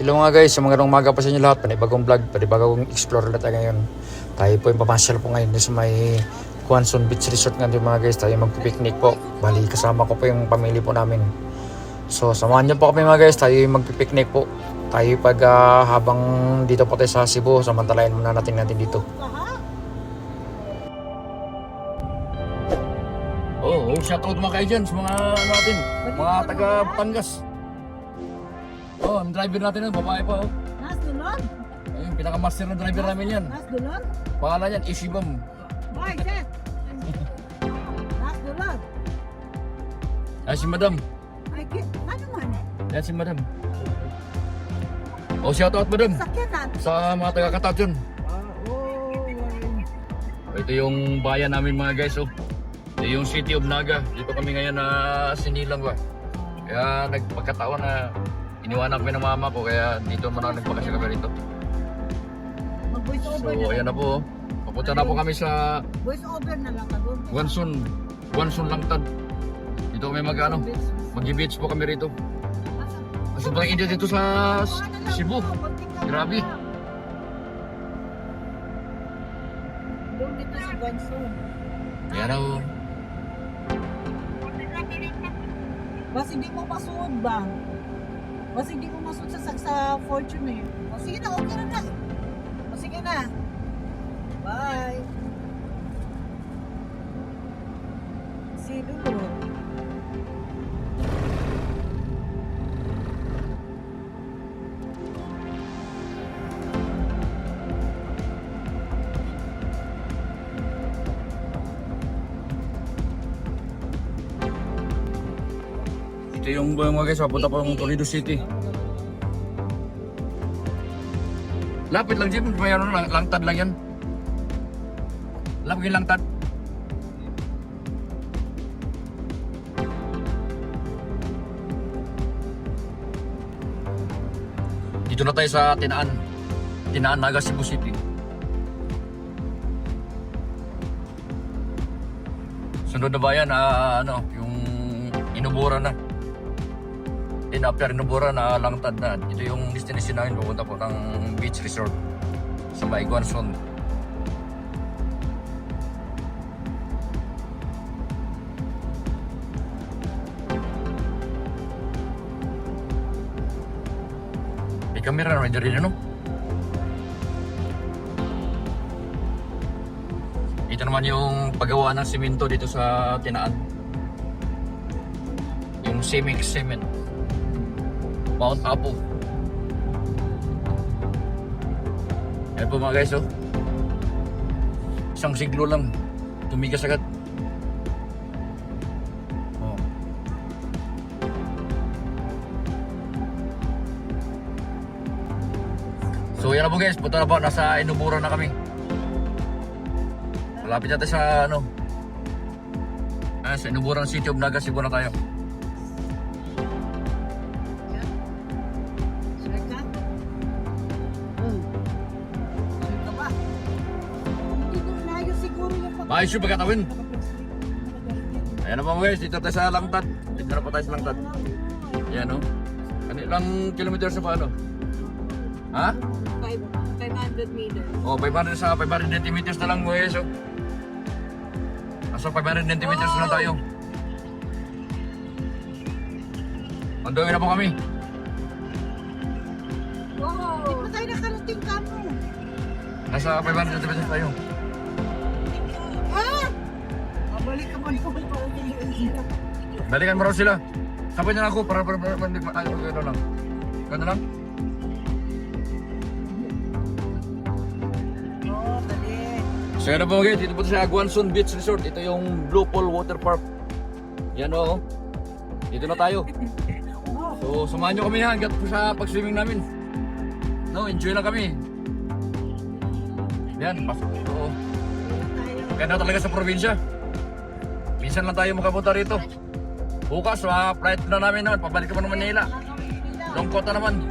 Hello mga guys, sa magandang umaga pa sa inyo lahat. Panibagong vlog, panibagong explore na tayo ngayon. Tayo po yung pamasyal po ngayon sa may Quanson Beach Resort ngayon mga guys. Tayo magpipiknik po. Bali kasama ko po yung pamilya po namin. So samahan niyo po kami mga guys. Tayo yung magpipiknik po. Tayo pag habang dito po tayo sa Cebu, samantalayan muna natin dito. Shoutout mga kayo dyan sa mga natin, mga taga Batangas. Ang driver natin yun, babae pa. Nas dulon? Ayun, pinaka-master na driver namin yan. Nas dulon? Pangalan yan, Ishibam. Boy, set! Nas dulon? Ay, si Madam. Ay, ano man? Yan si Madam. Shoutout Madam. Sakyanan? Sa mga taga-Katat yun. Ito yung bayan namin mga guys. Ito yung City of Naga. Dito kami ngayon na sinilang ba. Kaya nagpagkataon na iniwanan kami ng mama ko, kaya dito muna nagpakasya kami rito. Mag-voice over So ayan na po. Papunta na po kami sa Voice over na lang ka doon. Quanson Langtad. Dito kami mag-beach po kami rito. Kasi sobrang init dito sa Cebu. Grabe. Doon dito sa Quanson. Ayan na po. Bas hindi mo masuod ba? Bas hindi mo masuod sa Fortune eh. O sige na, okay na. O sige na. Bye. Si Dulo. Ito yung mga guys, papunta po ng Toledo City. Lapit lang dyan, mayroon langtad lang yan. Lapit yung langtad. Dito na tayo sa Tinaan, Naga, Cebu City. Sunod na bayan, yung Inubura na. After Inubura na Langtad na. Ito yung destination namin, pupunta po ng beach resort sa may Quanson. May camera naman dyan rin, ano? Ito naman yung paggawa ng simento dito sa Tinaan. Yung Cemex Cement. Mount Apo. Ayan po mga guys, isang siglo lang tumigas agad. So yan na po guys, punta na po, nasa Inubura na kami. Malapit natin sa sa Inubura ng City of Naga, Cebu na tayo. Ayos yung pagkatawin. Ayan na po guys, dito tayo sa Langtad. Dito na po tayo sa Langtad. Ayan Ilang kilometers na pa Ha? 500 meters. 590 meters na lang guys. Nasa 590 meters na tayo. Andawin na po kami. Wow! Hindi pa tayo nakarating ka mo. Nasa 590 meters tayo. Balik ka man po. Balikan mo raw sila. Sabay na ako para gano'n lang. Gano'n lang? Dali. So yan na po guys, dito po sa Quanson Beach Resort. Ito yung Blue Pool Water Park. Yan dito na tayo. So samahan nyo kami hanggat po sa pag-swimming namin. Enjoy lang kami. Yan, pasok. Ganda talaga sa probinsya. Minsan lang tayo makapunta rito. Bukas, flight na namin naman. Pabalik naman ng Manila. Lungkot na naman.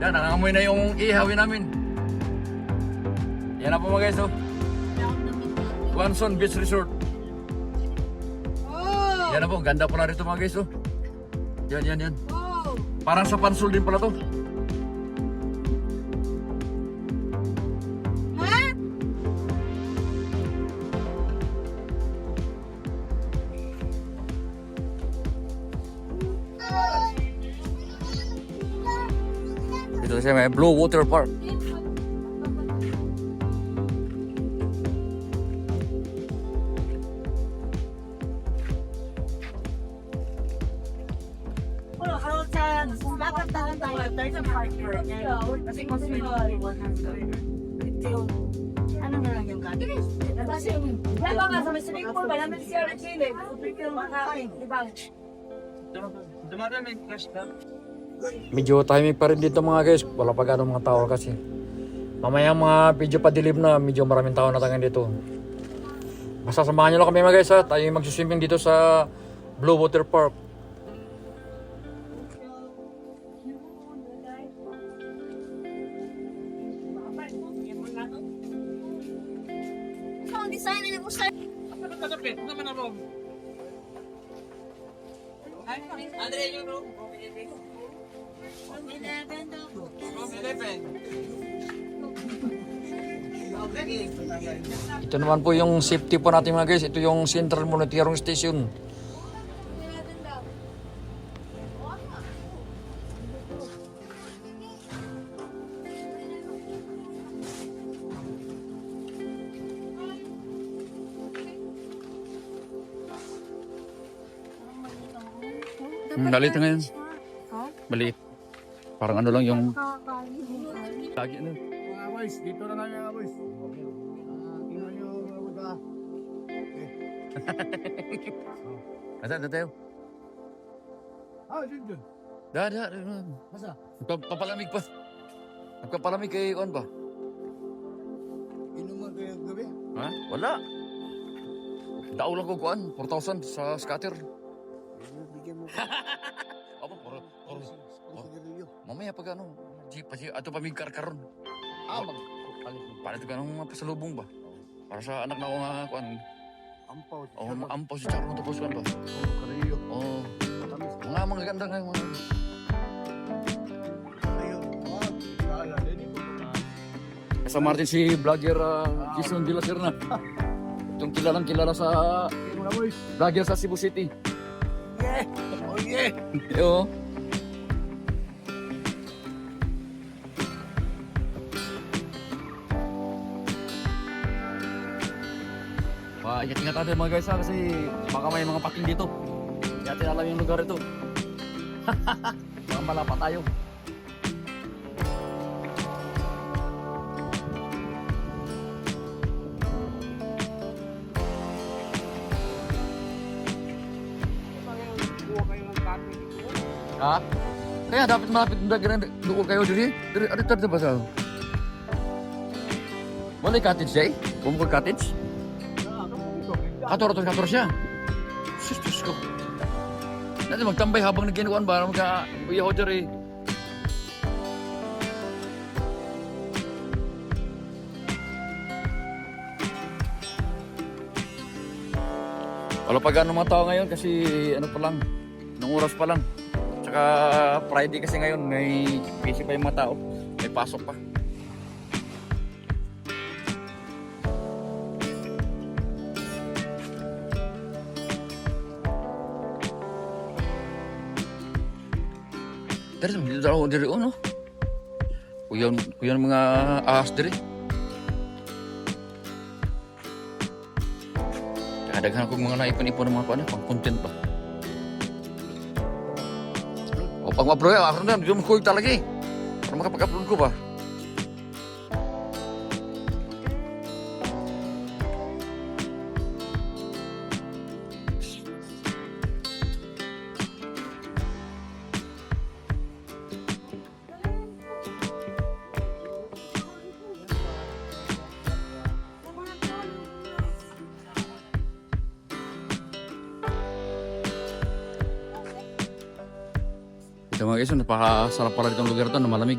Yan, nangangamoy na yung ihawin namin. Yan na po mga guys. Quanson Beach Resort. Yan na po, ganda pala rito mga guys. Yan. Wow! Parang sa Pansol din pala to. Dito sa may Blue Water Park. Dapat na lang tayo, there's a partner. Kasi kung sino, ano na lang yung kanya? Wala nga sa may swimming pool, wala naman siya rin chile. Yung makakain, di ba? Dumaraming crush na. Medyo timing pa rin dito mga guys. Wala pa ganun mga tao kasi. Mamaya mga video pa dilim na, medyo maraming tao na tangan dito. Basta samahan nyo lang kami mga guys ha. Tayo yung magsiswimming dito sa Blue Water Park. Ang design na mo sa Ano katapit? Ano naman ako? Andre, yung room. Room 11. Ito naman po yung safety po natin mga guys. Ito yung Central Monitoring Station. Maliit na ngayon. Maliit. Parang ano lang yung... Lagi ano. Mga boys, dito na lang mga boys. Tingnan nyo mga buta. Asa tayo? Dito. Da. Masa? Papalamig pa. Nagpapalamig kay Kuan ba? Inuman kayo gabi? Ha? Wala. Dao lang ko Kuan. 4,000 sa scatter. Bigyan mo. Apa, puro. Sigarilyo. Mamaya pag ano, ato pa may karkaron. Magpalit. Para ito ka nang pasalubong ba? Para sa anak na ako nga Kuan. Ampaw. Ampaw si Charo tapos Kuan ba? Karilyo. Oo. Matamis. Mga ganda nga mga... Kayo. Kala. Dito. Sa Martin si vlogger Jason de la Serna. Itong kilala sa Mga boys. vlogger sa Cebu City. Yeah. Oh yeah. Oo. Ingat-ingat natin mga guys ha, kasi baka may mga pating dito. Hindi natin alam yung lugar ito. Baka malapa tayo. Ha? Kaya dapat malapit na doon kayo diri. Diri ada ba sa? Wala cottage day? Bumukod cottage? Kator siya. Sus ko. Nanti magtambay habang naginuan ba magka-uyaw diri. Wala pa gano'ng mga tao ngayon kasi ano pa lang, nung oras pa lang. Tsaka Friday kasi ngayon, may busy pa yung mga tao. May pasok pa. Dari dito ako diri no. Kuyon mga ahas diri. Daghan akong mga naipon-ipon ng mga kuan pang content ba. O pag ma-upload ako na, hindi mo kuy talaga eh. Para makapag-upload ko ba? Ito mga guys, napakasarap pala ditong lugar to na malamig.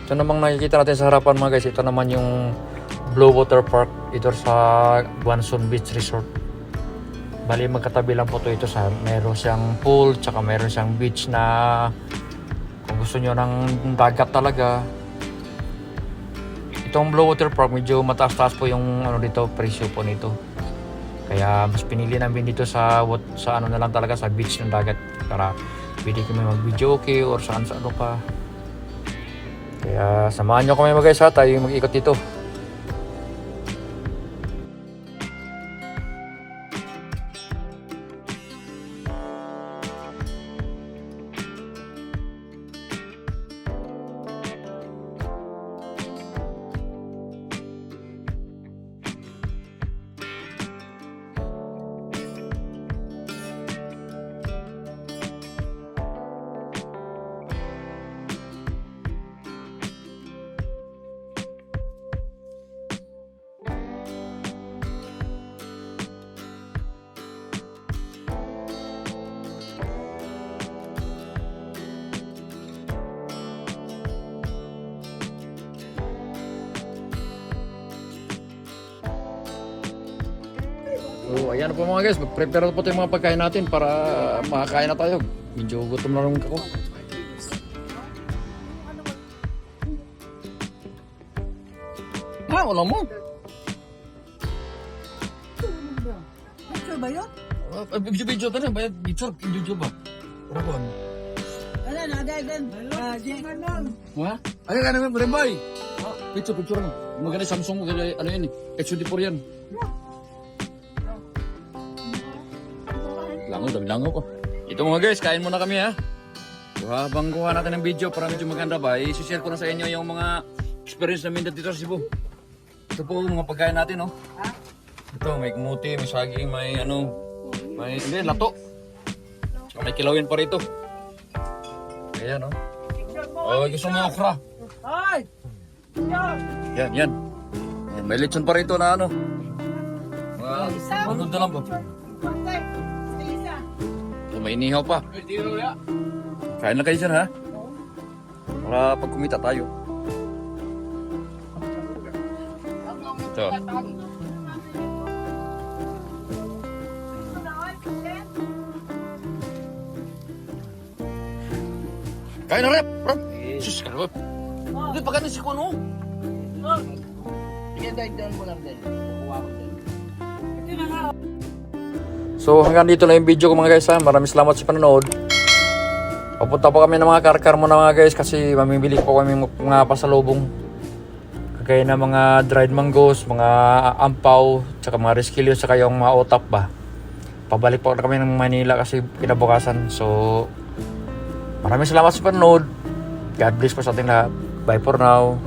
Ito namang nakikita natin sa harapan mga guys, ito naman yung Blue Water Park ito sa Guanson Beach Resort. Bali magkatabi lang po ito sa meron siyang pool tsaka meron siyang beach na kung gusto nyo ng dagat talaga. Itong Blue Water Park medyo mataas-taas po yung ano dito, presyo po nito. Kaya mas pinili namin dito sa ano na lang talaga sa beach ng dagat para pwede kami mag-video okay or saan sa ano pa. Kaya samahan nyo kami mga guys ha, tayo mag-ikot dito. So ayan na po mga guys, mag-prepare na po tayo mga pagkain natin para makakain na tayo. Medyo gutom na rin ako. Wala mo? Picture ba yun? Video ka na, bayad video ba? Rapon. Ano na, dagan. Ha? Ay ka naman, Rembay. Picture mo. Maganda Samsung mo, ano yan eh. HD4 yan. Lango ko. Ito mga guys, kain muna kami ha. So, habang kuha natin ng video para medyo maganda ba, i-share ko na sa inyo yung mga experience namin dito sa Cebu. Ito po mga pagkain natin, no? Ito, may kumuti, may saging, may ano, may lato. Saka may kilawin pa rito. Ayan, no? Oh, gusto mo okra. Ay! Yan. May lechon pa rito na ano. Mga na lang ba? So, may inihaw pa. Kain na kayo dyan ha. Para pag kumita tayo. Ito. Kain na rep! Sus, karap! Hindi pa ganun si Kuno. So hanggang dito lang yung video ko mga guys ha. Maraming salamat sa panonood. Papunta po kami ng mga karkar mo na mga guys kasi mamimili po kami mga pasalubong. Kagaya ng mga dried mangoes, mga ampaw, tsaka mga reskilyo, tsaka yung mga otap ba. Pabalik po na kami ng Manila kasi kinabukasan. So maraming salamat sa panonood. God bless po sa ating lahat. Bye for now.